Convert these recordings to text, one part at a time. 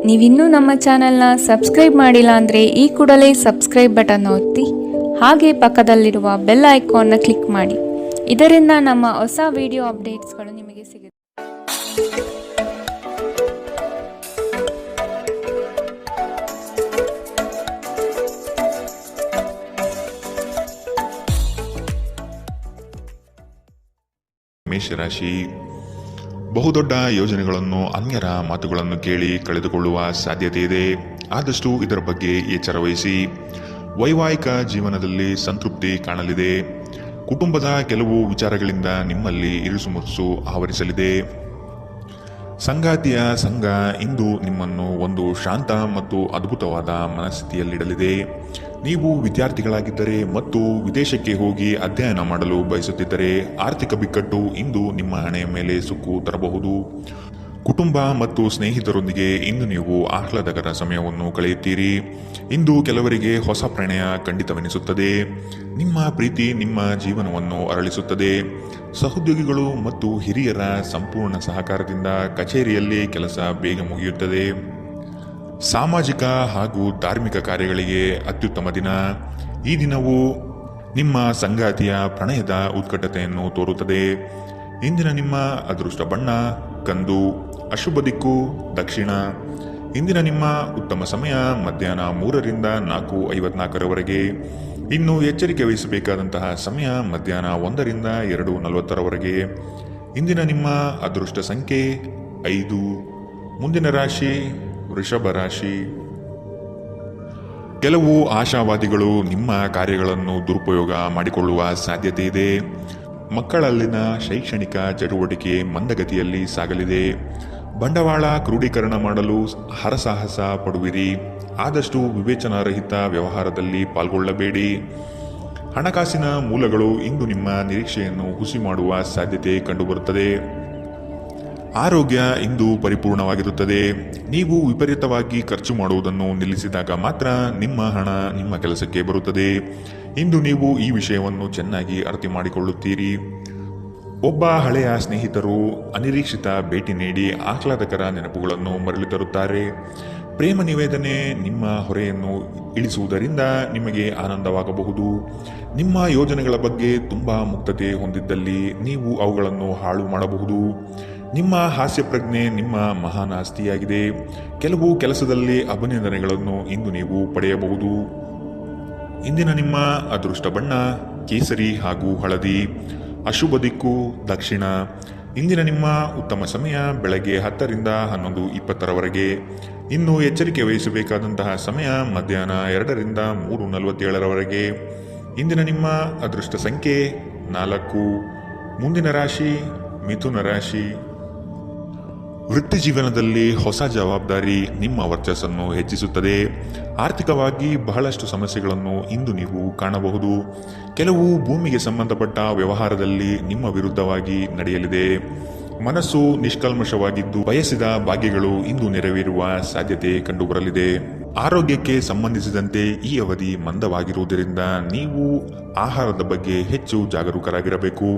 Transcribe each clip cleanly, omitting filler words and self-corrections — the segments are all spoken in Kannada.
ನೀವಿನ್ನೂ ನಮ್ಮ ಚಾನೆಲ್ನ ಸಬ್ಸ್ಕ್ರೈಬ್ ಮಾಡಿಲ್ಲ ಅಂದರೆ ಈ ಕೂಡಲೇ ಸಬ್ಸ್ಕ್ರೈಬ್ ಬಟನ್ ಒತ್ತಿ ಹಾಗೆ ಪಕ್ಕದಲ್ಲಿರುವ ಬೆಲ್ ಐಕಾನ್ನ ಕ್ಲಿಕ್ ಮಾಡಿ. ಇದರಿಂದ ನಮ್ಮ ಹೊಸ ವಿಡಿಯೋ ಅಪ್ಡೇಟ್ಸ್ಗಳು ನಿಮಗೆ ಸಿಗುತ್ತೆ. ಮೇಷರಾಶಿ, ಬಹುದೊಡ್ಡ ಯೋಜನೆಗಳನ್ನು ಅನ್ಯರ ಮಾತುಗಳನ್ನು ಕೇಳಿ ಕಳೆದುಕೊಳ್ಳುವ ಸಾಧ್ಯತೆ ಇದೆ. ಆದಷ್ಟು ಇದರ ಬಗ್ಗೆ ಎಚ್ಚರ ವಹಿಸಿ. ವೈವಾಹಿಕ ಜೀವನದಲ್ಲಿ ಸಂತೃಪ್ತಿ ಕಾಣಲಿದೆ. ಕುಟುಂಬದ ಕೆಲವು ವಿಚಾರಗಳಿಂದ ನಿಮ್ಮಲ್ಲಿ ಇರುಸುಮುರುಸು ಆವರಿಸಲಿದೆ. ಸಂಗಾತಿಯ ಸಂಘ ಇಂದು ನಿಮ್ಮನ್ನು ಒಂದು ಶಾಂತ ಮತ್ತು ಅದ್ಭುತವಾದ ಮನಸ್ಥಿತಿಯಲ್ಲಿಡಲಿದೆ. ನೀವು ವಿದ್ಯಾರ್ಥಿಗಳಾಗಿದ್ದರೆ ಮತ್ತು ವಿದೇಶಕ್ಕೆ ಹೋಗಿ ಅಧ್ಯಯನ ಮಾಡಲು ಬಯಸುತ್ತಿದ್ದರೆ ಆರ್ಥಿಕ ಬಿಕ್ಕಟ್ಟು ಇಂದು ನಿಮ್ಮ ಹಣೆಯ ಮೇಲೆ ಸುಕ್ಕು ತರಬಹುದು. ಕುಟುಂಬ ಮತ್ತು ಸ್ನೇಹಿತರೊಂದಿಗೆ ಇಂದು ನೀವು ಆಹ್ಲಾದಕರ ಸಮಯವನ್ನು ಕಳೆಯುತ್ತೀರಿ. ಇಂದು ಕೆಲವರಿಗೆ ಹೊಸ ಪ್ರಣಯ ಖಂಡಿತವೆನಿಸುತ್ತದೆ. ನಿಮ್ಮ ಪ್ರೀತಿ ನಿಮ್ಮ ಜೀವನವನ್ನು ಅರಳಿಸುತ್ತದೆ. ಸಹೋದ್ಯೋಗಿಗಳು ಮತ್ತು ಹಿರಿಯರ ಸಂಪೂರ್ಣ ಸಹಕಾರದಿಂದ ಕಚೇರಿಯಲ್ಲಿ ಕೆಲಸ ಬೇಗ ಮುಗಿಯುತ್ತದೆ. ಸಾಮಾಜಿಕ ಹಾಗೂ ಧಾರ್ಮಿಕ ಕಾರ್ಯಗಳಿಗೆ ಅತ್ಯುತ್ತಮ ದಿನ. ಈ ದಿನವು ನಿಮ್ಮ ಸಂಗಾತಿಯ ಪ್ರಣಯದ ಉತ್ಕಟತೆಯನ್ನು ತೋರುತ್ತದೆ. ಇಂದಿನ ನಿಮ್ಮ ಅದೃಷ್ಟ ಬಣ್ಣ ಕಂದು. ಅಶುಭ ದಿಕ್ಕು ದಕ್ಷಿಣ. ಇಂದಿನ ನಿಮ್ಮ ಉತ್ತಮ ಸಮಯ ಮಧ್ಯಾಹ್ನ 3 ರಿಂದ 4:54 ಇನ್ನು ಎಚ್ಚರಿಕೆ ವಹಿಸಬೇಕಾದಂತಹ ಸಮಯ ಮಧ್ಯಾಹ್ನ 1 ರಿಂದ 2:40 ಇಂದಿನ ನಿಮ್ಮ ಅದೃಷ್ಟ ಸಂಖ್ಯೆ 5. ಮುಂದಿನ ರಾಶಿ ವೃಷಭ ರಾಶಿ. ಕೆಲವು ಆಶಾವಾದಿಗಳು ನಿಮ್ಮ ಕಾರ್ಯಗಳನ್ನು ದುರುಪಯೋಗ ಮಾಡಿಕೊಳ್ಳುವ ಸಾಧ್ಯತೆ ಇದೆ. ಮಕ್ಕಳಲ್ಲಿನ ಶೈಕ್ಷಣಿಕ ಚಟುವಟಿಕೆ ಮಂದಗತಿಯಲ್ಲಿ ಸಾಗಲಿದೆ. ಬಂಡವಾಳ ಕ್ರೋಢೀಕರಣ ಮಾಡಲು ಹರಸಾಹಸ ಪಡುವಿರಿ. ಆದಷ್ಟು ವಿವೇಚನಾರಹಿತ ವ್ಯವಹಾರದಲ್ಲಿ ಪಾಲ್ಗೊಳ್ಳಬೇಡಿ. ಹಣಕಾಸಿನ ಮೂಲಗಳು ಇಂದು ನಿಮ್ಮ ನಿರೀಕ್ಷೆಯನ್ನು ಹುಸಿ ಮಾಡುವ ಸಾಧ್ಯತೆ ಕಂಡುಬರುತ್ತದೆ. ಆರೋಗ್ಯ ಇಂದು ಪರಿಪೂರ್ಣವಾಗಿರುತ್ತದೆ. ನೀವು ವಿಪರೀತವಾಗಿ ಖರ್ಚು ಮಾಡುವುದನ್ನು ನಿಲ್ಲಿಸಿದಾಗ ಮಾತ್ರ ನಿಮ್ಮ ಹಣ ನಿಮ್ಮ ಕೆಲಸಕ್ಕೆ ಬರುತ್ತದೆ. ಇಂದು ನೀವು ಈ ವಿಷಯವನ್ನು ಚೆನ್ನಾಗಿ ಅರ್ಥ ಮಾಡಿಕೊಳ್ಳುತ್ತೀರಿ. ಒಬ್ಬ ಹಳೆಯ ಸ್ನೇಹಿತರು ಅನಿರೀಕ್ಷಿತ ಭೇಟಿ ನೀಡಿ ಆಹ್ಲಾದಕರ ನೆನಪುಗಳನ್ನು ಮರಳಿ ತರುತ್ತಾರೆ. ಪ್ರೇಮ ನಿವೇದನೆ ನಿಮ್ಮ ಹೊರೆಯನ್ನು ಇಳಿಸುವುದರಿಂದ ನಿಮಗೆ ಆನಂದವಾಗಬಹುದು. ನಿಮ್ಮ ಯೋಜನೆಗಳ ಬಗ್ಗೆ ತುಂಬ ಮುಕ್ತತೆ ಹೊಂದಿದ್ದಲ್ಲಿ ನೀವು ಅವುಗಳನ್ನು ಹಾಳು ಮಾಡಬಹುದು. ನಿಮ್ಮ ಹಾಸ್ಯ ಪ್ರಜ್ಞೆ ನಿಮ್ಮ ಮಹಾನ್ ಆಸ್ತಿಯಾಗಿದೆ. ಕೆಲವು ಕೆಲಸದಲ್ಲಿ ಅಭಿನಂದನೆಗಳನ್ನು ಇಂದು ನೀವು ಪಡೆಯಬಹುದು. ಇಂದಿನ ನಿಮ್ಮ ಅದೃಷ್ಟ ಬಣ್ಣ ಕೇಸರಿ ಹಾಗೂ ಹಳದಿ. ಅಶುಭ ದಿಕ್ಕು ದಕ್ಷಿಣ. ಇಂದಿನ ನಿಮ್ಮ ಉತ್ತಮ ಸಮಯ ಬೆಳಗ್ಗೆ 10 ರಿಂದ 11:20 ಇನ್ನು ಎಚ್ಚರಿಕೆ ವಹಿಸಬೇಕಾದಂತಹ ಸಮಯ ಮಧ್ಯಾಹ್ನ 2 ರಿಂದ 3:47 ಇಂದಿನ ನಿಮ್ಮ ಅದೃಷ್ಟ ಸಂಖ್ಯೆ 4. ಮುಂದಿನ ರಾಶಿ ಮಿಥುನ ರಾಶಿ. ವೃತ್ತಿ ಜೀವನದಲ್ಲಿ ಹೊಸ ಜವಾಬ್ದಾರಿ ನಿಮ್ಮ ವರ್ಚಸ್ಸನ್ನು ಹೆಚ್ಚಿಸುತ್ತದೆ. ಆರ್ಥಿಕವಾಗಿ ಬಹಳಷ್ಟು ಸಮಸ್ಯೆಗಳನ್ನು ಇಂದು ನೀವು ಕಾಣಬಹುದು. ಕೆಲವು ಭೂಮಿಗೆ ಸಂಬಂಧಪಟ್ಟ ವ್ಯವಹಾರದಲ್ಲಿ ನಿಮ್ಮ ವಿರುದ್ಧವಾಗಿ ನಡೆಯಲಿದೆ. ಮನಸ್ಸು ನಿಷ್ಕಲ್ಮಶವಾಗಿದ್ದು ಬಯಸಿದ ಭಾಗ್ಯಗಳು ಇಂದು ನೆರವೇರುವ ಸಾಧ್ಯತೆ ಕಂಡುಬರಲಿದೆ. ಆರೋಗ್ಯಕ್ಕೆ ಸಂಬಂಧಿಸಿದಂತೆ ಈ ಅವಧಿ ಮಂದವಾಗಿರುವುದರಿಂದ ನೀವು ಆಹಾರದ ಬಗ್ಗೆ ಹೆಚ್ಚು ಜಾಗರೂಕರಾಗಿರಬೇಕು.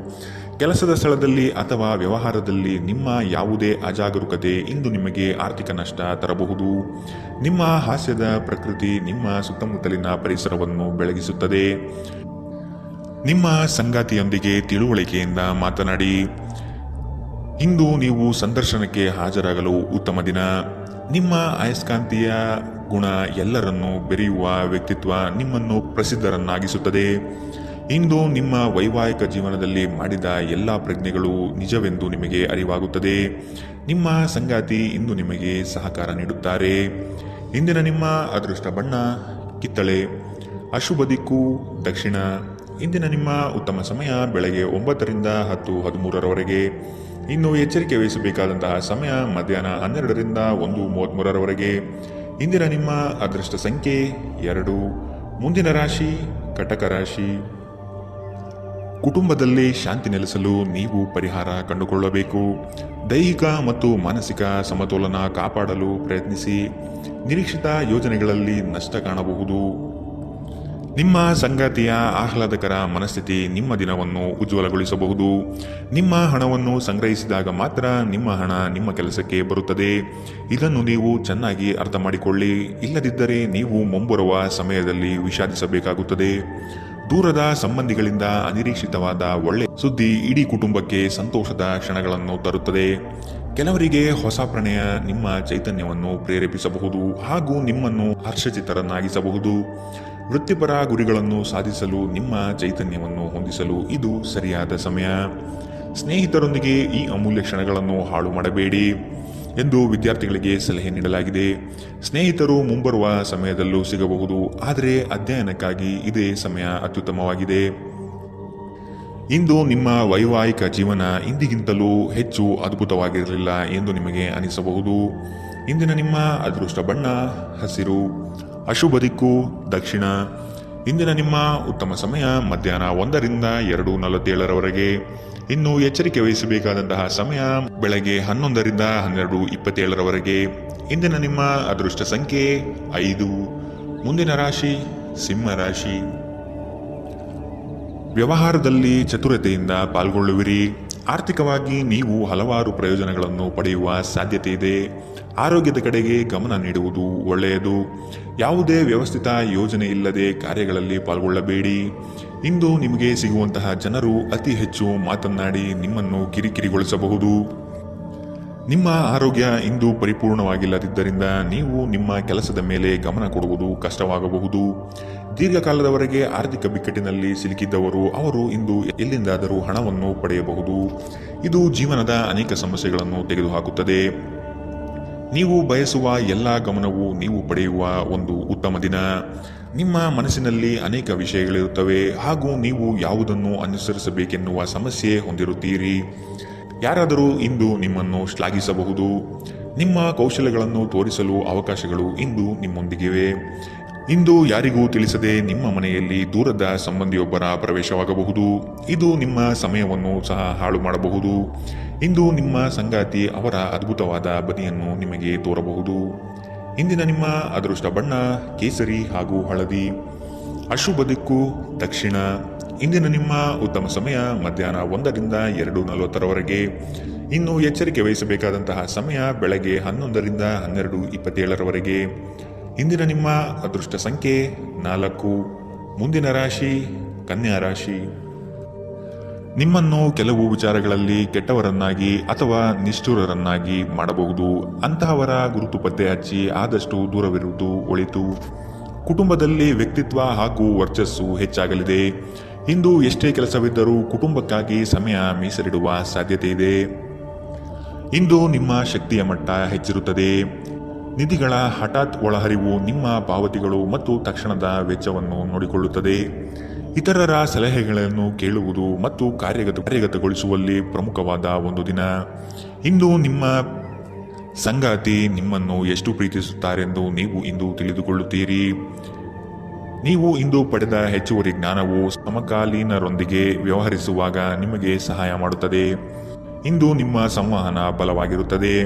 ಕೆಲಸದ ಸ್ಥಳದಲ್ಲಿ ಅಥವಾ ವ್ಯವಹಾರದಲ್ಲಿ ನಿಮ್ಮ ಯಾವುದೇ ಅಜಾಗರೂಕತೆ ಇಂದು ನಿಮಗೆ ಆರ್ಥಿಕ ನಷ್ಟ ತರಬಹುದು. ನಿಮ್ಮ ಹಾಸ್ಯದ ಪ್ರಕೃತಿ ನಿಮ್ಮ ಸುತ್ತಮುತ್ತಲಿನ ಪರಿಸರವನ್ನು ಬೆಳಗಿಸುತ್ತದೆ. ನಿಮ್ಮ ಸಂಗಾತಿಯೊಂದಿಗೆ ತಿಳುವಳಿಕೆಯಿಂದ ಮಾತನಾಡಿ. ಇಂದು ನೀವು ಸಂದರ್ಶನಕ್ಕೆ ಹಾಜರಾಗಲು ಉತ್ತಮ ದಿನ. ನಿಮ್ಮ ಅಯಸ್ಕಾಂತೀಯ ಗುಣ ಎಲ್ಲರನ್ನೂ ಬೆರೆಯುವ ವ್ಯಕ್ತಿತ್ವ ನಿಮ್ಮನ್ನು ಪ್ರಸಿದ್ಧರನ್ನಾಗಿಸುತ್ತದೆ. ಇಂದು ನಿಮ್ಮ ವೈವಾಹಿಕ ಜೀವನದಲ್ಲಿ ಮಾಡಿದ ಎಲ್ಲ ಪ್ರಜ್ಞೆಗಳು ನಿಜವೆಂದು ನಿಮಗೆ ಅರಿವಾಗುತ್ತದೆ. ನಿಮ್ಮ ಸಂಗಾತಿ ಇಂದು ನಿಮಗೆ ಸಹಕಾರ ನೀಡುತ್ತಾರೆ. ಇಂದಿನ ನಿಮ್ಮ ಅದೃಷ್ಟ ಬಣ್ಣ ಕಿತ್ತಳೆ. ಅಶುಭ ದಿಕ್ಕು ದಕ್ಷಿಣ. ಇಂದಿನ ನಿಮ್ಮ ಉತ್ತಮ ಸಮಯ ಬೆಳಗ್ಗೆ 9 ರಿಂದ 10:13 ಇನ್ನು ಎಚ್ಚರಿಕೆ ವಹಿಸಬೇಕಾದಂತಹ ಸಮಯ ಮಧ್ಯಾಹ್ನ 12 ರಿಂದ 1:33 ಇಂದಿನ ನಿಮ್ಮ ಅದೃಷ್ಟ ಸಂಖ್ಯೆ 2. ಮುಂದಿನ ರಾಶಿ ಕಟಕ ರಾಶಿ. ಕುಟುಂಬದಲ್ಲಿ ಶಾಂತಿ ನೆಲೆಸಲು ನೀವು ಪರಿಹಾರ ಕಂಡುಕೊಳ್ಳಬೇಕು. ದೈಹಿಕ ಮತ್ತು ಮಾನಸಿಕ ಸಮತೋಲನ ಕಾಪಾಡಲು ಪ್ರಯತ್ನಿಸಿ. ನಿರೀಕ್ಷಿತ ಯೋಜನೆಗಳಲ್ಲಿ ನಷ್ಟ ಕಾಣಬಹುದು. ನಿಮ್ಮ ಸಂಗಾತಿಯ ಆಹ್ಲಾದಕರ ಮನಸ್ಥಿತಿ ನಿಮ್ಮ ದಿನವನ್ನು ಉಜ್ವಲಗೊಳಿಸಬಹುದು. ನಿಮ್ಮ ಹಣವನ್ನು ಸಂಗ್ರಹಿಸಿದಾಗ ಮಾತ್ರ ನಿಮ್ಮ ಹಣ ನಿಮ್ಮ ಕೆಲಸಕ್ಕೆ ಬರುತ್ತದೆ. ಇದನ್ನು ನೀವು ಚೆನ್ನಾಗಿ ಅರ್ಥ ಮಾಡಿಕೊಳ್ಳಿ. ಇಲ್ಲದಿದ್ದರೆ ನೀವು ಮುಂಬರುವ ಸಮಯದಲ್ಲಿ ವಿಷಾದಿಸಬೇಕಾಗುತ್ತದೆ. ದೂರದ ಸಂಬಂಧಿಗಳಿಂದ ಅನಿರೀಕ್ಷಿತವಾದ ಒಳ್ಳೆ ಸುದ್ದಿ ಇಡೀ ಕುಟುಂಬಕ್ಕೆ ಸಂತೋಷದ ಕ್ಷಣಗಳನ್ನು ತರುತ್ತದೆ. ಕೆಲವರಿಗೆ ಹೊಸ ಪ್ರಣಯ ನಿಮ್ಮ ಚೈತನ್ಯವನ್ನು ಪ್ರೇರೇಪಿಸಬಹುದು ಹಾಗೂ ನಿಮ್ಮನ್ನು ಹರ್ಷಚಿತ್ತರನ್ನಾಗಿಸಬಹುದು. ವೃತ್ತಿಪರ ಗುರಿಗಳನ್ನು ಸಾಧಿಸಲು ನಿಮ್ಮ ಚೈತನ್ಯವನ್ನು ಹೊಂದಿಸಲು ಇದು ಸರಿಯಾದ ಸಮಯ. ಸ್ನೇಹಿತರೊಂದಿಗೆ ಈ ಅಮೂಲ್ಯ ಕ್ಷಣಗಳನ್ನು ಹಾಳು ಮಾಡಬೇಡಿ ಎಂದು ವಿದ್ಯಾರ್ಥಿಗಳಿಗೆ ಸಲಹೆ ನೀಡಲಾಗಿದೆ. ಸ್ನೇಹಿತರು ಮುಂಬರುವ ಸಮಯದಲ್ಲೂ ಸಿಗಬಹುದು, ಆದರೆ ಅಧ್ಯಯನಕ್ಕಾಗಿ ಇದೇ ಸಮಯ ಅತ್ಯುತ್ತಮವಾಗಿದೆ. ಇಂದು ನಿಮ್ಮ ವೈವಾಹಿಕ ಜೀವನ ಇಂದಿಗಿಂತಲೂ ಹೆಚ್ಚು ಅದ್ಭುತವಾಗಿರಲಿಲ್ಲ ಎಂದು ನಿಮಗೆ ಅನಿಸಬಹುದು. ಇಂದಿನ ನಿಮ್ಮ ಅದೃಷ್ಟ ಬಣ್ಣ ಹಸಿರು, ಅಶುಭ ದಿಕ್ಕು ದಕ್ಷಿಣ. ಇಂದಿನ ನಿಮ್ಮ ಉತ್ತಮ ಸಮಯ ಮಧ್ಯಾಹ್ನ 1 ರಿಂದ 2:47 ಇನ್ನು ಎಚ್ಚರಿಕೆ ವಹಿಸಬೇಕಾದಂತಹ ಸಮಯ ಬೆಳಗ್ಗೆ 11 ರಿಂದ 12:27 ಇಂದಿನ ನಿಮ್ಮ ಅದೃಷ್ಟ ಸಂಖ್ಯೆ 5. ಮುಂದಿನ ರಾಶಿ ಸಿಂಹ ರಾಶಿ. ವ್ಯವಹಾರದಲ್ಲಿ ಚತುರತೆಯಿಂದ ಪಾಲ್ಗೊಳ್ಳುವಿರಿ. ಆರ್ಥಿಕವಾಗಿ ನೀವು ಹಲವಾರು ಪ್ರಯೋಜನಗಳನ್ನು ಪಡೆಯುವ ಸಾಧ್ಯತೆ ಇದೆ. ಆರೋಗ್ಯದ ಕಡೆಗೆ ಗಮನ ನೀಡುವುದು ಒಳ್ಳೆಯದು. ಯಾವುದೇ ವ್ಯವಸ್ಥಿತ ಯೋಜನೆ ಇಲ್ಲದೆ ಕಾರ್ಯಗಳಲ್ಲಿ ಪಾಲ್ಗೊಳ್ಳಬೇಡಿ. ಇಂದು ನಿಮಗೆ ಸಿಗುವಂತಹ ಜನರು ಅತಿ ಹೆಚ್ಚು ಮಾತನಾಡಿ ನಿಮ್ಮನ್ನು ಕಿರಿಕಿರಿಗೊಳಿಸಬಹುದು. ನಿಮ್ಮ ಆರೋಗ್ಯ ಇಂದು ಪರಿಪೂರ್ಣವಾಗಿಲ್ಲದಿದ್ದರಿಂದ ನೀವು ನಿಮ್ಮ ಕೆಲಸದ ಮೇಲೆ ಗಮನ ಕೊಡುವುದು ಕಷ್ಟವಾಗಬಹುದು. ದೀರ್ಘಕಾಲದವರೆಗೆ ಆರ್ಥಿಕ ಬಿಕ್ಕಟ್ಟಿನಲ್ಲಿ ಸಿಲುಕಿದ್ದವರು ಅವರು ಇಂದು ಎಲ್ಲಿಂದಾದರೂ ಹಣವನ್ನು ಪಡೆಯಬಹುದು. ಇದು ಜೀವನದ ಅನೇಕ ಸಮಸ್ಯೆಗಳನ್ನು ತೆಗೆದುಹಾಕುತ್ತದೆ. ನೀವು ಬಯಸುವ ಎಲ್ಲ ಗಮನವು ನೀವು ಪಡೆಯುವ ಒಂದು ಉತ್ತಮ ದಿನ. ನಿಮ್ಮ ಮನಸ್ಸಿನಲ್ಲಿ ಅನೇಕ ವಿಷಯಗಳಿರುತ್ತವೆ ಹಾಗೂ ನೀವು ಯಾವುದನ್ನು ಅನುಸರಿಸಬೇಕೆನ್ನುವ ಸಮಸ್ಯೆ ಹೊಂದಿರುತ್ತೀರಿ. ಯಾರಾದರೂ ಇಂದು ನಿಮ್ಮನ್ನು ಶ್ಲಾಘಿಸಬಹುದು. ನಿಮ್ಮ ಕೌಶಲ್ಯಗಳನ್ನು ತೋರಿಸಲು ಅವಕಾಶಗಳು ಇಂದು ನಿಮ್ಮೊಂದಿಗಿವೆ. ಇಂದು ಯಾರಿಗೂ ತಿಳಿಸದೆ ನಿಮ್ಮ ಮನೆಯಲ್ಲಿ ದೂರದ ಸಂಬಂಧಿಯೊಬ್ಬರ ಪ್ರವೇಶವಾಗಬಹುದು. ಇದು ನಿಮ್ಮ ಸಮಯವನ್ನು ಸಹ ಹಾಳು ಮಾಡಬಹುದು. ಇಂದು ನಿಮ್ಮ ಸಂಗಾತಿ ಅವರ ಅದ್ಭುತವಾದ ಬದಿಯನ್ನು ನಿಮಗೆ ತೋರಬಹುದು. ಇಂದಿನ ನಿಮ್ಮ ಅದೃಷ್ಟ ಬಣ್ಣ ಕೇಸರಿ ಹಾಗೂ ಹಳದಿ, ಅಶುಭ ದಿಕ್ಕು ದಕ್ಷಿಣ. ಇಂದಿನ ನಿಮ್ಮ ಉತ್ತಮ ಸಮಯ ಮಧ್ಯಾಹ್ನ 1 ರಿಂದ 2:40 ಇನ್ನು ಎಚ್ಚರಿಕೆ ವಹಿಸಬೇಕಾದಂತಹ ಸಮಯ ಬೆಳಗ್ಗೆ 11 ರಿಂದ 12:27 ಇಂದಿನ ನಿಮ್ಮ ಅದೃಷ್ಟ ಸಂಖ್ಯೆ 4. ಮುಂದಿನ ರಾಶಿ ಕನ್ಯಾ ರಾಶಿ. ನಿಮ್ಮನ್ನು ಕೆಲವು ವಿಚಾರಗಳಲ್ಲಿ ಕೆಟ್ಟವರನ್ನಾಗಿ ಅಥವಾ ನಿಷ್ಠುರರನ್ನಾಗಿ ಮಾಡಬಹುದು. ಅಂತಹವರ ಗುರುತು ಪತ್ತೆ ಹಚ್ಚಿ ಆದಷ್ಟು ದೂರವಿರುವುದು ಒಳಿತು. ಕುಟುಂಬದಲ್ಲಿ ವ್ಯಕ್ತಿತ್ವ ಹಾಗೂ ವರ್ಚಸ್ಸು ಹೆಚ್ಚಾಗಲಿದೆ. ಇಂದು ಎಷ್ಟೇ ಕೆಲಸವಿದ್ದರೂ ಕುಟುಂಬಕ್ಕಾಗಿ ಸಮಯ ಮೀಸಲಿಡುವ ಸಾಧ್ಯತೆ ಇದೆ. ಇಂದು ನಿಮ್ಮ ಶಕ್ತಿಯ ಮಟ್ಟ ಹೆಚ್ಚಿರುತ್ತದೆ. ನಿಧಿಗಳ ಹಠಾತ್ ಒಳಹರಿವು ನಿಮ್ಮ ಪಾವತಿಗಳು ಮತ್ತು ತಕ್ಷಣದ ವೆಚ್ಚವನ್ನು ನೋಡಿಕೊಳ್ಳುತ್ತದೆ. ಇತರರ ಸಲಹೆಗಳನ್ನು ಕೇಳುವುದು ಮತ್ತು ಕಾರ್ಯಗತಗೊಳಿಸುವಲ್ಲಿ ಪ್ರಮುಖವಾದ ಒಂದು ದಿನ. ಇಂದು ನಿಮ್ಮ ಸಂಗಾತಿ ನಿಮ್ಮನ್ನು ಎಷ್ಟು ಪ್ರೀತಿಸುತ್ತಾರೆಂದು ನೀವು ಇಂದು ತಿಳಿದುಕೊಳ್ಳುತ್ತೀರಿ. ನೀವು ಇಂದು ಪಡೆದ ಹೆಚ್ಚುವರಿ ಜ್ಞಾನವು ಸಮಕಾಲೀನರೊಂದಿಗೆ ವ್ಯವಹರಿಸುವಾಗ ನಿಮಗೆ ಸಹಾಯ ಮಾಡುತ್ತದೆ. ಇಂದು ನಿಮ್ಮ ಸಂವಹನ ಬಲವಾಗಿರುತ್ತದೆ.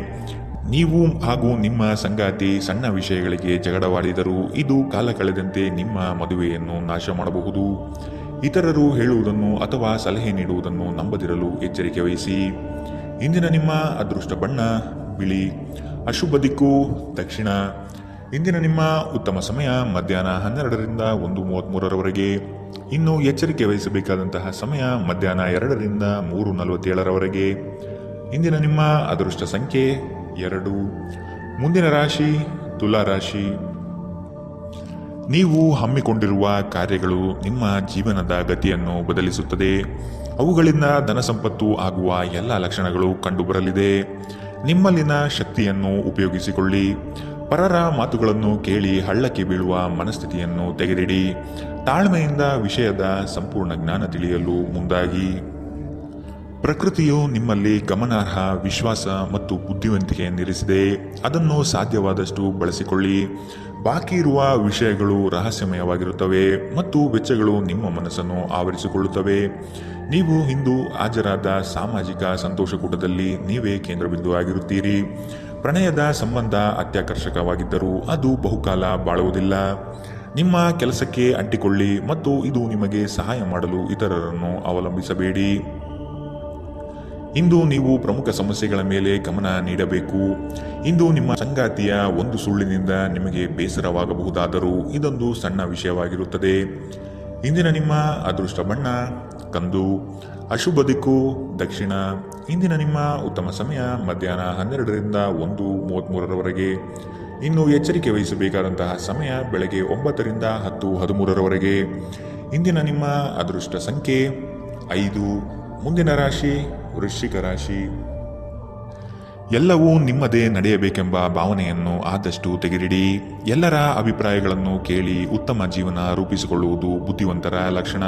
ನೀವು ಹಾಗೂ ನಿಮ್ಮ ಸಂಗಾತಿ ಸಣ್ಣ ವಿಷಯಗಳಿಗೆ ಜಗಳವಾಡಿದರೂ ಇದು ಕಾಲ ಕಳೆದಂತೆ ನಿಮ್ಮ ಮದುವೆಯನ್ನು ನಾಶ ಮಾಡಬಹುದು. ಇತರರು ಹೇಳುವುದನ್ನು ಅಥವಾ ಸಲಹೆ ನೀಡುವುದನ್ನು ನಂಬದಿರಲು ಎಚ್ಚರಿಕೆ ವಹಿಸಿ. ಇಂದಿನ ನಿಮ್ಮ ಅದೃಷ್ಟ ಬಣ್ಣ ಬಿಳಿ, ಅಶುಭ ದಿಕ್ಕು ದಕ್ಷಿಣ. ಇಂದಿನ ನಿಮ್ಮ ಉತ್ತಮ ಸಮಯ ಮಧ್ಯಾಹ್ನ 12 ರಿಂದ 1:33 ಇನ್ನು ಎಚ್ಚರಿಕೆ ವಹಿಸಬೇಕಾದಂತಹ ಸಮಯ ಮಧ್ಯಾಹ್ನ 2 ರಿಂದ 3:47 ಇಂದಿನ ನಿಮ್ಮ ಅದೃಷ್ಟ ಸಂಖ್ಯೆ 2. ಮುಂದಿನ ರಾಶಿ ತುಲಾ ರಾಶಿ. ನೀವು ಹಮ್ಮಿಕೊಂಡಿರುವ ಕಾರ್ಯಗಳು ನಿಮ್ಮ ಜೀವನದ ಗತಿಯನ್ನು ಬದಲಿಸುತ್ತದೆ. ಅವುಗಳಿಂದ ಧನ ಸಂಪತ್ತು ಆಗುವ ಎಲ್ಲ ಲಕ್ಷಣಗಳು ಕಂಡುಬರಲಿದೆ. ನಿಮ್ಮಲ್ಲಿನ ಶಕ್ತಿಯನ್ನು ಉಪಯೋಗಿಸಿಕೊಳ್ಳಿ. ಪರರ ಮಾತುಗಳನ್ನು ಕೇಳಿ ಹಳ್ಳಕ್ಕೆ ಬೀಳುವ ಮನಸ್ಥಿತಿಯನ್ನು ತೆಗೆದಿಡಿ. ತಾಳ್ಮೆಯಿಂದ ವಿಷಯದ ಸಂಪೂರ್ಣ ಜ್ಞಾನ ತಿಳಿಯಲು ಮುಂದಾಗಿ. ಪ್ರಕೃತಿಯು ನಿಮ್ಮಲ್ಲಿ ಗಮನಾರ್ಹ ವಿಶ್ವಾಸ ಮತ್ತು ಬುದ್ಧಿವಂತಿಕೆಯನ್ನಿರಿಸಿದೆ. ಅದನ್ನು ಸಾಧ್ಯವಾದಷ್ಟು ಬಳಸಿಕೊಳ್ಳಿ. ಬಾಕಿ ಇರುವ ವಿಷಯಗಳು ರಹಸ್ಯಮಯವಾಗಿರುತ್ತವೆ ಮತ್ತು ವೆಚ್ಚಗಳು ನಿಮ್ಮ ಮನಸ್ಸನ್ನು ಆವರಿಸಿಕೊಳ್ಳುತ್ತವೆ. ನೀವು ಇಂದು ಹಾಜರಾದ ಸಾಮಾಜಿಕ ಸಂತೋಷಕೂಟದಲ್ಲಿ ನೀವೇ ಕೇಂದ್ರಬಿಂದು ಆಗಿರುತ್ತೀರಿ. ಪ್ರಣಯದ ಸಂಬಂಧ ಅತ್ಯಾಕರ್ಷಕವಾಗಿದ್ದರೂ ಅದು ಬಹುಕಾಲ ಬಾಳುವುದಿಲ್ಲ. ನಿಮ್ಮ ಕೆಲಸಕ್ಕೆ ಅಂಟಿಕೊಳ್ಳಿ ಮತ್ತು ಇದು ನಿಮಗೆ ಸಹಾಯ ಮಾಡಲು ಇತರರನ್ನು ಅವಲಂಬಿಸಬೇಡಿ. ಇಂದು ನೀವು ಪ್ರಮುಖ ಸಮಸ್ಯೆಗಳ ಮೇಲೆ ಗಮನ ನೀಡಬೇಕು. ಇಂದು ನಿಮ್ಮ ಸಂಗಾತಿಯ ಒಂದು ಸುಳ್ಳಿನಿಂದ ನಿಮಗೆ ಬೇಸರವಾಗಬಹುದಾದರೂ ಇದೊಂದು ಸಣ್ಣ ವಿಷಯವಾಗಿರುತ್ತದೆ. ಇಂದಿನ ನಿಮ್ಮ ಅದೃಷ್ಟ ಬಣ್ಣ ಕಂದು, ಅಶುಭ ದಿಕ್ಕು ದಕ್ಷಿಣ. ಇಂದಿನ ನಿಮ್ಮ ಉತ್ತಮ ಸಮಯ ಮಧ್ಯಾಹ್ನ 12ರಿಂದ 1:33ರವರೆಗೆ. ಇನ್ನು ಎಚ್ಚರಿಕೆ ವಹಿಸಬೇಕಾದಂತಹ ಸಮಯ ಬೆಳಗ್ಗೆ 9ರಿಂದ 10:13ರವರೆಗೆ. ಇಂದಿನ ನಿಮ್ಮ ಅದೃಷ್ಟ ಸಂಖ್ಯೆ 5. ಮುಂದಿನ ರಾಶಿ ವೃಶ್ಚಿಕ ರಾಶಿ. ಎಲ್ಲವೂ ನಿಮ್ಮದೇ ನಡೆಯಬೇಕೆಂಬ ಭಾವನೆಯನ್ನು ಆದಷ್ಟು ತೆಗೆದಿಡಿ. ಎಲ್ಲರ ಅಭಿಪ್ರಾಯಗಳನ್ನು ಕೇಳಿ ಉತ್ತಮ ಜೀವನ ರೂಪಿಸಿಕೊಳ್ಳುವುದು ಬುದ್ಧಿವಂತರ ಲಕ್ಷಣ.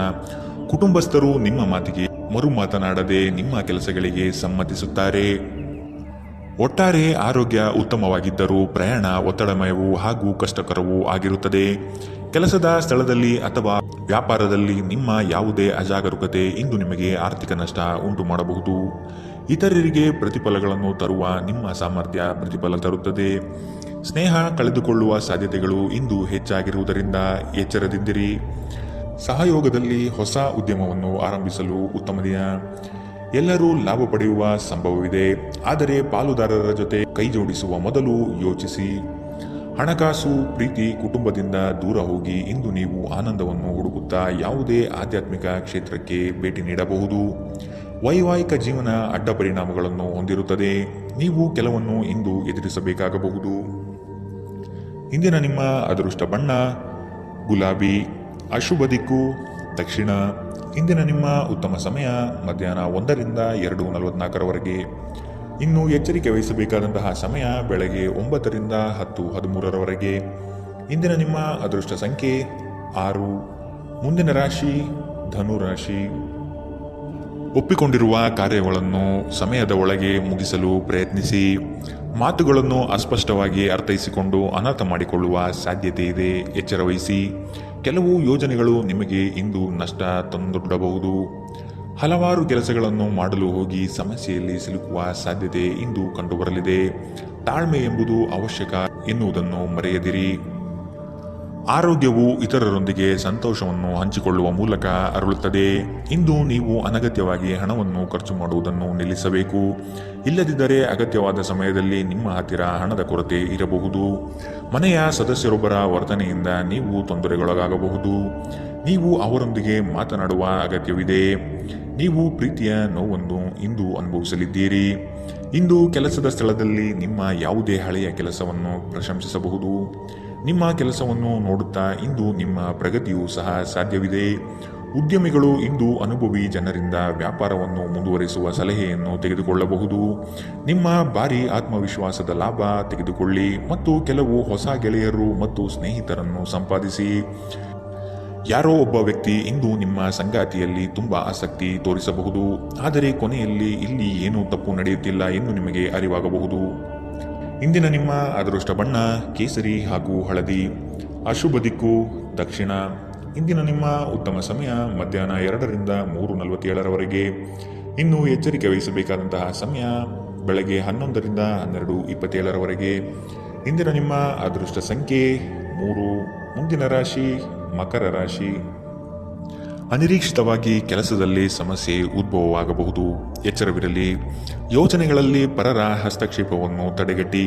ಕುಟುಂಬಸ್ಥರು ನಿಮ್ಮ ಮಾತಿಗೆ ಮರು ಮಾತನಾಡದೆ ನಿಮ್ಮ ಕೆಲಸಗಳಿಗೆ ಸಮ್ಮತಿಸುತ್ತಾರೆ. ಒಟ್ಟಾರೆ ಆರೋಗ್ಯ ಉತ್ತಮವಾಗಿದ್ದರೂ ಪ್ರಯಾಣ ಒತ್ತಡಮಯವೂ ಹಾಗೂ ಕಷ್ಟಕರವೂ ಆಗಿರುತ್ತದೆ. ಕೆಲಸದ ಸ್ಥಳದಲ್ಲಿ ಅಥವಾ ವ್ಯಾಪಾರದಲ್ಲಿ ನಿಮ್ಮ ಯಾವುದೇ ಅಜಾಗರೂಕತೆ ಇಂದು ನಿಮಗೆ ಆರ್ಥಿಕ ನಷ್ಟ ಉಂಟು ಮಾಡಬಹುದು. ಇತರರಿಗೆ ಪ್ರತಿಫಲಗಳನ್ನು ತರುವ ನಿಮ್ಮ ಸಾಮರ್ಥ್ಯ ಪ್ರತಿಫಲ ತರುತ್ತದೆ. ಸ್ನೇಹ ಕಳೆದುಕೊಳ್ಳುವ ಸಾಧ್ಯತೆಗಳು ಇಂದು ಹೆಚ್ಚಾಗಿರುವುದರಿಂದ ಎಚ್ಚರದಿಂದಿರಿ. ಸಹಯೋಗದಲ್ಲಿ ಹೊಸ ಉದ್ಯಮವನ್ನು ಆರಂಭಿಸಲು ಉತ್ತಮ ದಿನ. ಎಲ್ಲರೂ ಲಾಭ ಪಡೆಯುವ ಸಂಭವವಿದೆ, ಆದರೆ ಪಾಲುದಾರರ ಜೊತೆ ಕೈ ಜೋಡಿಸುವ ಮೊದಲು ಯೋಚಿಸಿ. ಹಣಕಾಸು, ಪ್ರೀತಿ, ಕುಟುಂಬದಿಂದ ದೂರ ಹೋಗಿ ಇಂದು ನೀವು ಆನಂದವನ್ನು ಹುಡುಕುತ್ತಾ ಯಾವುದೇ ಆಧ್ಯಾತ್ಮಿಕ ಕ್ಷೇತ್ರಕ್ಕೆ ಭೇಟಿ ನೀಡಬಹುದು. ವೈವಾಹಿಕ ಜೀವನ ಅಡ್ಡ ಪರಿಣಾಮಗಳನ್ನು ಹೊಂದಿರುತ್ತದೆ. ನೀವು ಕೆಲವನ್ನು ಇಂದು ಎದುರಿಸಬೇಕಾಗಬಹುದು. ಇಂದಿನ ನಿಮ್ಮ ಅದೃಷ್ಟ ಬಣ್ಣ ಗುಲಾಬಿ, ಅಶುಭ ದಿಕ್ಕು ದಕ್ಷಿಣ. ಇಂದಿನ ನಿಮ್ಮ ಉತ್ತಮ ಸಮಯ ಮಧ್ಯಾಹ್ನ 1ರಿಂದ 2:44ರವರೆಗೆ. ಇನ್ನು ಎಚ್ಚರಿಕೆ ವಹಿಸಬೇಕಾದಂತಹ ಸಮಯ ಬೆಳಗ್ಗೆ 9ರಿಂದ 10:13ರವರೆಗೆ. ಇಂದಿನ ನಿಮ್ಮ ಅದೃಷ್ಟ ಸಂಖ್ಯೆ 6. ಮುಂದಿನ ರಾಶಿ ಧನು ರಾಶಿ. ಒಪ್ಪಿಕೊಂಡಿರುವ ಕಾರ್ಯಗಳನ್ನು ಸಮಯದ ಒಳಗೆ ಮುಗಿಸಲು ಪ್ರಯತ್ನಿಸಿ. ಮಾತುಗಳನ್ನು ಅಸ್ಪಷ್ಟವಾಗಿ ಅರ್ಥೈಸಿಕೊಂಡು ಅನರ್ಥ ಮಾಡಿಕೊಳ್ಳುವ ಸಾಧ್ಯತೆ ಇದೆ, ಎಚ್ಚರವಹಿಸಿ. ಕೆಲವು ಯೋಜನೆಗಳು ನಿಮಗೆ ಇಂದು ನಷ್ಟ ತಂದೊಡ್ಡಬಹುದು. ಹಲವಾರು ಕೆಲಸಗಳನ್ನು ಮಾಡಲು ಹೋಗಿ ಸಮಸ್ಯೆಯಲ್ಲಿ ಸಿಲುಕುವ ಸಾಧ್ಯತೆ ಇಂದು ಕಂಡುಬರಲಿದೆ. ತಾಳ್ಮೆ ಎಂಬುದು ಅವಶ್ಯಕ ಎನ್ನುವುದನ್ನು ಮರೆಯದಿರಿ. ಆರೋಗ್ಯವು ಇತರರೊಂದಿಗೆ ಸಂತೋಷವನ್ನು ಹಂಚಿಕೊಳ್ಳುವ ಮೂಲಕ ಅರಳುತ್ತದೆ. ಇಂದು ನೀವು ಅನಗತ್ಯವಾಗಿ ಹಣವನ್ನು ಖರ್ಚು ಮಾಡುವುದನ್ನು ನಿಲ್ಲಿಸಬೇಕು. ಇಲ್ಲದಿದ್ದರೆ ಅಗತ್ಯವಾದ ಸಮಯದಲ್ಲಿ ನಿಮ್ಮ ಹತ್ತಿರ ಹಣದ ಕೊರತೆ ಇರಬಹುದು. ಮನೆಯ ಸದಸ್ಯರೊಬ್ಬರ ವರ್ತನೆಯಿಂದ ನೀವು ತೊಂದರೆಗೊಳಗಾಗಬಹುದು. ನೀವು ಅವರೊಂದಿಗೆ ಮಾತನಾಡುವ ಅಗತ್ಯವಿದೆ. ನೀವು ಪ್ರೀತಿಯ ನೋವನ್ನು ಇಂದು ಅನುಭವಿಸಲಿದ್ದೀರಿ. ಇಂದು ಕೆಲಸದ ಸ್ಥಳದಲ್ಲಿ ನಿಮ್ಮ ಯಾವುದೇ ಹಳೆಯ ಕೆಲಸವನ್ನು ಪ್ರಶಂಸಿಸಬಹುದು. ನಿಮ್ಮ ಕೆಲಸವನ್ನು ನೋಡುತ್ತಾ ಇಂದು ನಿಮ್ಮ ಪ್ರಗತಿಯೂ ಸಹ ಸಾಧ್ಯವಿದೆ. ಉದ್ಯಮಿಗಳು ಇಂದು ಅನುಭವಿ ಜನರಿಂದ ವ್ಯಾಪಾರವನ್ನು ಮುಂದುವರಿಸುವ ಸಲಹೆಯನ್ನು ತೆಗೆದುಕೊಳ್ಳಬಹುದು. ನಿಮ್ಮ ಭಾರಿ ಆತ್ಮವಿಶ್ವಾಸದ ಲಾಭ ತೆಗೆದುಕೊಳ್ಳಿ ಮತ್ತು ಕೆಲವು ಹೊಸ ಗೆಳೆಯರು ಮತ್ತು ಸ್ನೇಹಿತರನ್ನು ಸಂಪಾದಿಸಿ. ಯಾರೋ ಒಬ್ಬ ವ್ಯಕ್ತಿ ಇಂದು ನಿಮ್ಮ ಸಂಗಾತಿಯಲ್ಲಿ ತುಂಬಾ ಆಸಕ್ತಿ ತೋರಿಸಬಹುದು, ಆದರೆ ಕೊನೆಯಲ್ಲಿ ಇಲ್ಲಿ ಏನೂ ತಪ್ಪು ನಡೆಯುತ್ತಿಲ್ಲ ಎಂದು ನಿಮಗೆ ಅರಿವಾಗಬಹುದು. ಇಂದಿನ ನಿಮ್ಮ ಅದೃಷ್ಟ ಬಣ್ಣ ಕೇಸರಿ ಹಾಗೂ ಹಳದಿ, ಅಶುಭ ದಿಕ್ಕು ದಕ್ಷಿಣ. ಇಂದಿನ ನಿಮ್ಮ ಉತ್ತಮ ಸಮಯ ಮಧ್ಯಾಹ್ನ 2ರಿಂದ 3:47ರವರೆಗೆ. ಇನ್ನು ಎಚ್ಚರಿಕೆ ವಹಿಸಬೇಕಾದಂತಹ ಸಮಯ ಬೆಳಗ್ಗೆ 11ರಿಂದ 12:27ರವರೆಗೆ. ಇಂದಿನ ನಿಮ್ಮ ಅದೃಷ್ಟ ಸಂಖ್ಯೆ 3. ಮುಂದಿನ ರಾಶಿ ಮಕರ ರಾಶಿ. ಅನಿರೀಕ್ಷಿತವಾಗಿ ಕೆಲಸದಲ್ಲಿ ಸಮಸ್ಯೆ ಉದ್ಭವವಾಗಬಹುದು, ಎಚ್ಚರವಿರಲಿ. ಯೋಜನೆಗಳಲ್ಲಿ ಪರರ ಹಸ್ತಕ್ಷೇಪವನ್ನು ತಡೆಗಟ್ಟಿ.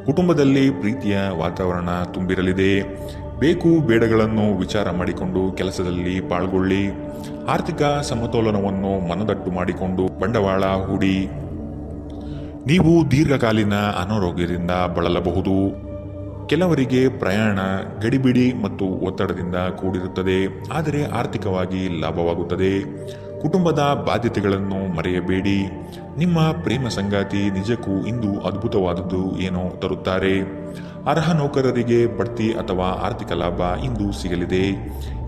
ಕುಟುಂಬದಲ್ಲಿ ಪ್ರೀತಿಯ ವಾತಾವರಣ ತುಂಬಿರಲಿದೆ. ಬೇಕು ಬೇಡಗಳನ್ನು ವಿಚಾರ ಮಾಡಿಕೊಂಡು ಕೆಲಸದಲ್ಲಿ ಪಾಲ್ಗೊಳ್ಳಿ. ಆರ್ಥಿಕ ಸಮತೋಲನವನ್ನು ಮನದಟ್ಟು ಮಾಡಿಕೊಂಡು ಬಂಡವಾಳ ಹೂಡಿ. ನೀವು ದೀರ್ಘಕಾಲೀನ ಅನಾರೋಗ್ಯದಿಂದ ಬಳಲಬಹುದು. ಕೆಲವರಿಗೆ ಪ್ರಯಾಣ ಗಡಿಬಿಡಿ ಮತ್ತು ಒತ್ತಡದಿಂದ ಕೂಡಿರುತ್ತದೆ, ಆದರೆ ಆರ್ಥಿಕವಾಗಿ ಲಾಭವಾಗುತ್ತದೆ. ಕುಟುಂಬದ ಬಾಧ್ಯತೆಗಳನ್ನು ಮರೆಯಬೇಡಿ. ನಿಮ್ಮ ಪ್ರೇಮ ಸಂಗಾತಿ ನಿಜಕ್ಕೂ ಇಂದು ಅದ್ಭುತವಾದದ್ದು ಏನೋ ತರುತ್ತಾರೆ. ಅರ್ಹ ನೌಕರರಿಗೆ ಬಡ್ತಿ ಅಥವಾ ಆರ್ಥಿಕ ಲಾಭ ಇಂದು ಸಿಗಲಿದೆ.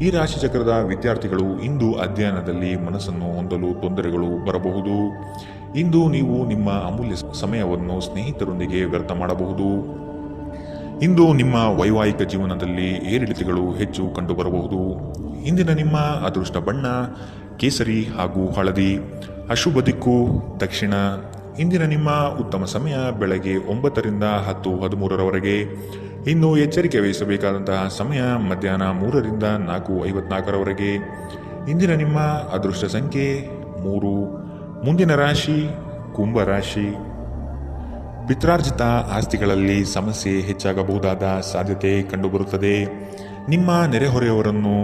ಈ ರಾಶಿಚಕ್ರದ ವಿದ್ಯಾರ್ಥಿಗಳು ಇಂದು ಅಧ್ಯಯನದಲ್ಲಿ ಮನಸ್ಸನ್ನು ಹೊಂದಲು ತೊಂದರೆಗಳು ಬರಬಹುದು. ಇಂದು ನೀವು ನಿಮ್ಮ ಅಮೂಲ್ಯ ಸಮಯವನ್ನು ಸ್ನೇಹಿತರೊಂದಿಗೆ ವ್ಯರ್ಥ ಮಾಡಬಹುದು. ಇಂದು ನಿಮ್ಮ ವೈವಾಹಿಕ ಜೀವನದಲ್ಲಿ ಏರಿಳಿತಗಳು ಹೆಚ್ಚು ಕಂಡುಬರಬಹುದು. ಇಂದಿನ ನಿಮ್ಮ ಅದೃಷ್ಟ ಬಣ್ಣ ಕೇಸರಿ ಹಾಗೂ ಹಳದಿ, ಅಶುಭ ದಿಕ್ಕು ದಕ್ಷಿಣ. ಇಂದಿನ ನಿಮ್ಮ ಉತ್ತಮ ಸಮಯ ಬೆಳಗ್ಗೆ 9ರಿಂದ 10:13ರವರೆಗೆ. ಇನ್ನು ಎಚ್ಚರಿಕೆ ವಹಿಸಬೇಕಾದಂತಹ ಸಮಯ ಮಧ್ಯಾಹ್ನ 3ರಿಂದ 4:54ರವರೆಗೆ. ಇಂದಿನ ನಿಮ್ಮ ಅದೃಷ್ಟ ಸಂಖ್ಯೆ 3. ಮುಂದಿನ ರಾಶಿ ಕುಂಭರಾಶಿ. ಪಿತ್ರಾರ್ಜಿತ ಆಸ್ತಿಗಳಲ್ಲಿ ಸಮಸ್ಯೆ ಹೆಚ್ಚಾಗಬಹುದಾದ ಸಾಧ್ಯತೆ ಕಂಡುಬರುತ್ತದೆ. ನಿಮ್ಮ ನೆರೆಹೊರೆಯವರನ್ನು,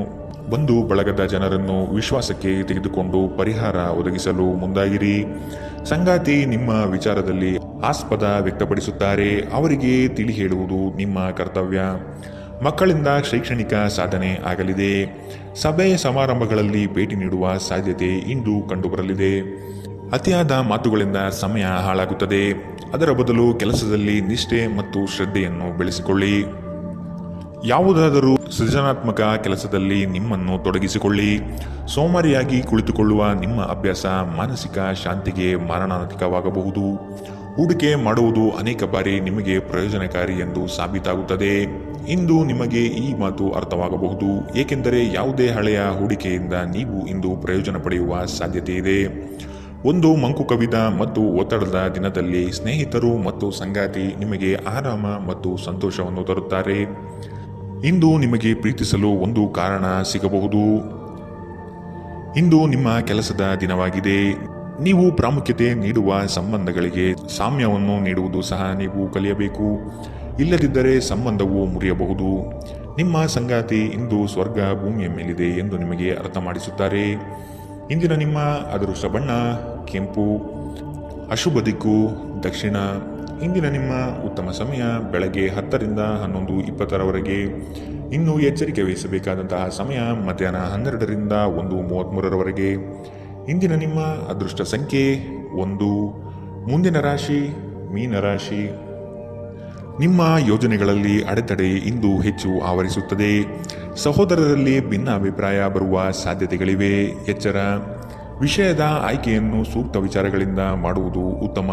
ಬಂಧು ಬಳಗದ ಜನರನ್ನು ವಿಶ್ವಾಸಕ್ಕೆ ತೆಗೆದುಕೊಂಡು ಪರಿಹಾರ ಒದಗಿಸಲು ಮುಂದಾಗಿರಿ. ಸಂಗಾತಿ ನಿಮ್ಮ ವಿಚಾರದಲ್ಲಿ ಆಸ್ಪದ ವ್ಯಕ್ತಪಡಿಸುತ್ತಾರೆ. ಅವರಿಗೆ ತಿಳಿ ಹೇಳುವುದು ನಿಮ್ಮ ಕರ್ತವ್ಯ. ಮಕ್ಕಳಿಂದ ಶೈಕ್ಷಣಿಕ ಸಾಧನೆ ಆಗಲಿದೆ. ಸಭೆ ಸಮಾರಂಭಗಳಲ್ಲಿ ಭೇಟಿ ನೀಡುವ ಸಾಧ್ಯತೆ ಇಂದು ಕಂಡುಬರಲಿದೆ. ಅತಿಯಾದ ಮಾತುಗಳಿಂದ ಸಮಯ ಹಾಳಾಗುತ್ತದೆ. ಅದರ ಬದಲು ಕೆಲಸದಲ್ಲಿ ನಿಷ್ಠೆ ಮತ್ತು ಶ್ರದ್ಧೆಯನ್ನು ಬೆಳೆಸಿಕೊಳ್ಳಿ. ಯಾವುದಾದರೂ ಸೃಜನಾತ್ಮಕ ಕೆಲಸದಲ್ಲಿ ನಿಮ್ಮನ್ನು ತೊಡಗಿಸಿಕೊಳ್ಳಿ. ಸೋಮಾರಿಯಾಗಿ ಕುಳಿತುಕೊಳ್ಳುವ ನಿಮ್ಮ ಅಭ್ಯಾಸ ಮಾನಸಿಕ ಶಾಂತಿಗೆ ಮಾರಣಾಂತಿಕವಾಗಬಹುದು. ಹೂಡಿಕೆ ಮಾಡುವುದು ಅನೇಕ ಬಾರಿ ನಿಮಗೆ ಪ್ರಯೋಜನಕಾರಿ ಎಂದು ಸಾಬೀತಾಗುತ್ತದೆ. ಇಂದು ನಿಮಗೆ ಈ ಮಾತು ಅರ್ಥವಾಗಬಹುದು, ಏಕೆಂದರೆ ಯಾವುದೇ ಹಳೆಯ ಹೂಡಿಕೆಯಿಂದ ನೀವು ಇಂದು ಪ್ರಯೋಜನ ಪಡೆಯುವ ಸಾಧ್ಯತೆ ಇದೆ. ಒಂದು ಮಂಕು ಕವಿದ ಮತ್ತು ಒತ್ತಡದ ದಿನದಲ್ಲಿ ಸ್ನೇಹಿತರು ಮತ್ತು ಸಂಗಾತಿ ನಿಮಗೆ ಆರಾಮ ಮತ್ತು ಸಂತೋಷವನ್ನು ತರುತ್ತಾರೆ. ಇಂದು ನಿಮಗೆ ಪ್ರೀತಿಸಲು ಒಂದು ಕಾರಣ ಸಿಗಬಹುದು. ಇಂದು ನಿಮ್ಮ ಕೆಲಸದ ದಿನವಾಗಿದೆ. ನೀವು ಪ್ರಾಮುಖ್ಯತೆ ನೀಡುವ ಸಂಬಂಧಗಳಿಗೆ ಸಾಮ್ಯವನ್ನು ನೀಡುವುದು ಸಹ ನೀವು ಕಲಿಯಬೇಕು. ಇಲ್ಲದಿದ್ದರೆ ಸಂಬಂಧವು ಮುರಿಯಬಹುದು. ನಿಮ್ಮ ಸಂಗಾತಿ ಇಂದು ಸ್ವರ್ಗ ಭೂಮಿಯ ಮೇಲಿದೆ ಎಂದು ನಿಮಗೆ ಅರ್ಥ ಮಾಡಿಸುತ್ತಾರೆ. ಇಂದಿನ ನಿಮ್ಮ ಅದೃಷ್ಟ ಬಣ್ಣ ಕೆಂಪು. ಅಶುಭ ದಿಕ್ಕು ದಕ್ಷಿಣ. ಇಂದಿನ ನಿಮ್ಮ ಉತ್ತಮ ಸಮಯ ಬೆಳಗ್ಗೆ 10ರಿಂದ 11:20ರವರೆಗೆ. ಇನ್ನು ಎಚ್ಚರಿಕೆ ವಹಿಸಬೇಕಾದಂತಹ ಸಮಯ ಮಧ್ಯಾಹ್ನ 12ರಿಂದ 1:33ರವರೆಗೆ. ಇಂದಿನ ನಿಮ್ಮ ಅದೃಷ್ಟ ಸಂಖ್ಯೆ 1. ಮುಂದಿನ ರಾಶಿ ಮೀನರಾಶಿ. ನಿಮ್ಮ ಯೋಜನೆಗಳಲ್ಲಿ ಅಡೆತಡೆ ಇಂದು ಹೆಚ್ಚು ಆವರಿಸುತ್ತದೆ. ಸಹೋದರರಲ್ಲಿ ಭಿನ್ನಾಭಿಪ್ರಾಯ ಬರುವ ಸಾಧ್ಯತೆಗಳಿವೆ. ಎಚ್ಚರ. ವಿಷಯದ ಆಯ್ಕೆಯನ್ನು ಸೂಕ್ತ ವಿಚಾರಗಳಿಂದ ಮಾಡುವುದು ಉತ್ತಮ.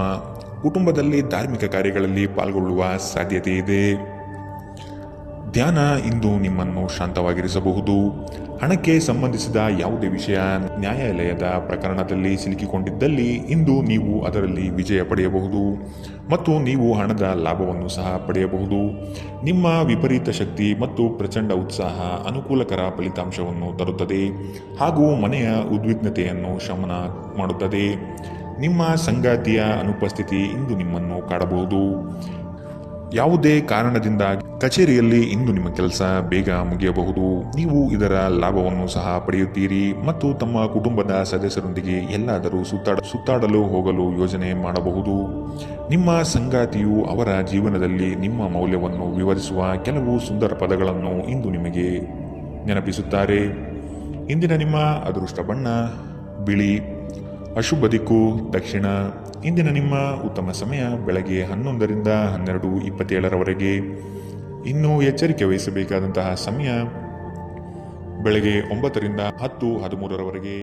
ಕುಟುಂಬದಲ್ಲಿ ಧಾರ್ಮಿಕ ಕಾರ್ಯಗಳಲ್ಲಿ ಪಾಲ್ಗೊಳ್ಳುವ ಸಾಧ್ಯತೆ ಇದೆ. ಧ್ಯಾನ ಇಂದು ನಿಮ್ಮನ್ನು ಶಾಂತವಾಗಿರಿಸಬಹುದು. ಹಣಕ್ಕೆ ಸಂಬಂಧಿಸಿದ ಯಾವುದೇ ವಿಷಯ ನ್ಯಾಯಾಲಯದ ಪ್ರಕರಣದಲ್ಲಿ ಸಿಲುಕಿಕೊಂಡಿದ್ದಲ್ಲಿ ಇಂದು ನೀವು ಅದರಲ್ಲಿ ವಿಜಯ ಪಡೆಯಬಹುದು ಮತ್ತು ನೀವು ಹಣದ ಲಾಭವನ್ನು ಸಹ ಪಡೆಯಬಹುದು. ನಿಮ್ಮ ವಿಪರೀತ ಶಕ್ತಿ ಮತ್ತು ಪ್ರಚಂಡ ಉತ್ಸಾಹ ಅನುಕೂಲಕರ ಫಲಿತಾಂಶವನ್ನು ತರುತ್ತದೆ ಹಾಗೂ ಮನೆಯ ಉದ್ವಿಗ್ನತೆಯನ್ನು ಶಮನ ಮಾಡುತ್ತದೆ. ನಿಮ್ಮ ಸಂಗಾತಿಯ ಅನುಪಸ್ಥಿತಿ ಇಂದು ನಿಮ್ಮನ್ನು ಕಾಡಬಹುದು. ಯಾವುದೇ ಕಾರಣದಿಂದ ಕಚೇರಿಯಲ್ಲಿ ಇಂದು ನಿಮ್ಮ ಕೆಲಸ ಬೇಗ ಮುಗಿಯಬಹುದು. ನೀವು ಇದರ ಲಾಭವನ್ನು ಸಹ ಪಡೆಯುತ್ತೀರಿ ಮತ್ತು ತಮ್ಮ ಕುಟುಂಬದ ಸದಸ್ಯರೊಂದಿಗೆ ಎಲ್ಲಾದರೂ ಸುತ್ತಾಡಲು ಹೋಗಲು ಯೋಜನೆ ಮಾಡಬಹುದು. ನಿಮ್ಮ ಸಂಗಾತಿಯು ಅವರ ಜೀವನದಲ್ಲಿ ನಿಮ್ಮ ಮೌಲ್ಯವನ್ನು ವಿವರಿಸುವ ಕೆಲವು ಸುಂದರ ಪದಗಳನ್ನು ಇಂದು ನಿಮಗೆ ನೆನಪಿಸುತ್ತಾರೆ. ಇಂದಿನ ನಿಮ್ಮ ಅದೃಷ್ಟ ಬಣ್ಣ ಬಿಳಿ. ಅಶುಭ ದಿಕ್ಕು ದಕ್ಷಿಣ. ಇಂದಿನ ನಿಮ್ಮ ಉತ್ತಮ ಸಮಯ ಬೆಳಗ್ಗೆ 11ರಿಂದ 12:27ರವರೆಗೆ. ಇನ್ನು ಎಚ್ಚರಿಕೆ ವಹಿಸಬೇಕಾದಂತಹ ಸಮಯ ಬೆಳಗ್ಗೆ 9ರಿಂದ 10:13ರವರೆಗೆ.